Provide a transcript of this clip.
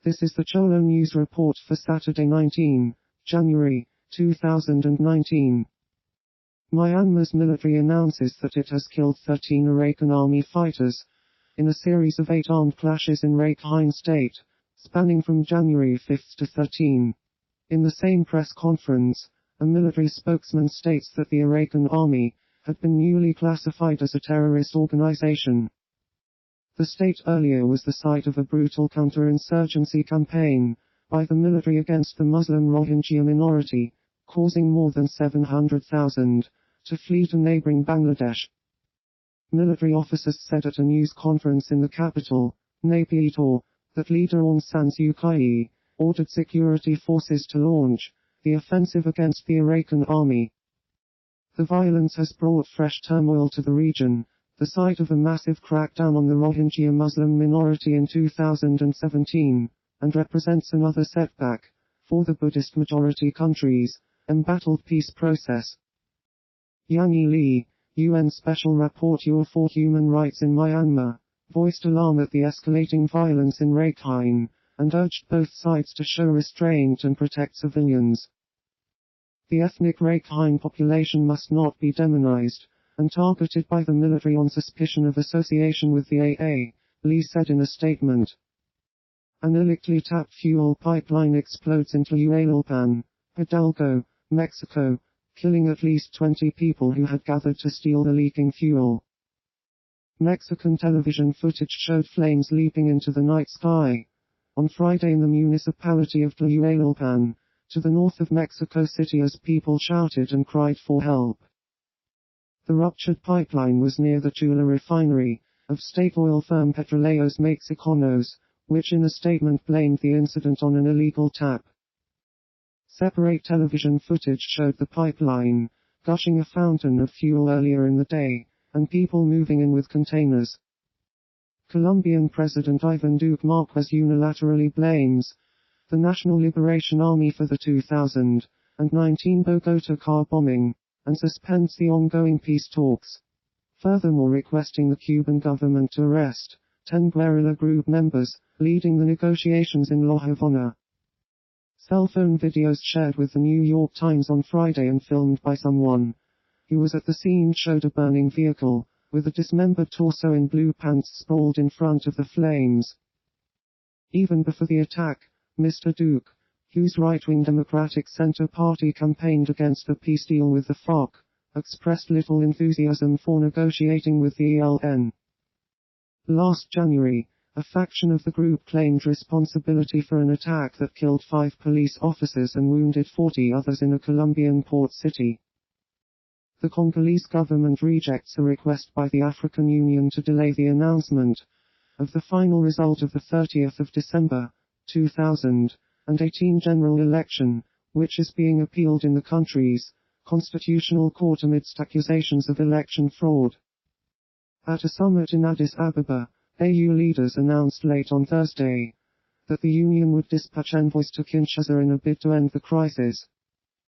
This is the Cholo News Report for Saturday 19 January 2019. Myanmar's military announces that it has killed 13 Arakan army fighters in a series of 8 armed clashes in Rakhine State, spanning from January 5 to 13. In the same press conference, a military spokesman states that the Arakan army had been newly classified as a terrorist organization. The state earlier was the site of a brutal counterinsurgency campaign by the military against the Muslim Rohingya minority, causing more than 700,000 to flee to neighboring Bangladesh. Military officers said at a news conference in the capital, Naypyidaw, that leader Aung San Suu Kyi ordered security forces to launch the offensive against the Arakan army. The violence has brought fresh turmoil to the region, the site of a massive crackdown on the Rohingya Muslim minority in 2017, and represents another setback for the Buddhist majority country's embattled peace process. Yang Lee, UN Special Rapporteur for Human Rights in Myanmar, voiced alarm at the escalating violence in Rakhine, and urged both sides to show restraint and protect civilians. The ethnic Rakhine population must not be demonized and targeted by the military on suspicion of association with the AA, Lee said in a statement. An illegally tapped fuel pipeline explodes into Ualalpan, Hidalgo, Mexico, killing at least 20 people who had gathered to steal the leaking fuel. Mexican television footage showed flames leaping into the night sky on Friday in the municipality of Ualalpan, to the north of Mexico City, as people shouted and cried for help. The ruptured pipeline was near the Tula refinery of state oil firm Petróleos Mexicanos, which in a statement blamed the incident on an illegal tap. Separate television footage showed the pipeline gushing a fountain of fuel earlier in the day, and people moving in with containers. Colombian President Ivan Duque Marquez unilaterally blames the National Liberation Army for the 2019 Bogota car bombing, and suspends the ongoing peace talks, furthermore requesting the Cuban government to arrest 10 guerrilla group members leading the negotiations in La Habana. Cell phone videos shared with the New York Times on Friday and filmed by someone who was at the scene showed a burning vehicle with a dismembered torso in blue pants sprawled in front of the flames. Even before the attack, Mr. Duque, whose right-wing Democratic Center Party campaigned against a peace deal with the FARC, expressed little enthusiasm for negotiating with the ELN. Last January, a faction of the group claimed responsibility for an attack that killed 5 police officers and wounded 40 others in a Colombian port city. The Congolese government rejects a request by the African Union to delay the announcement of the final result of the 30th of December, 2018 general election, which is being appealed in the country's constitutional court amidst accusations of election fraud. At a summit in Addis Ababa, AU leaders announced late on Thursday that the union would dispatch envoys to Kinshasa in a bid to end the crisis.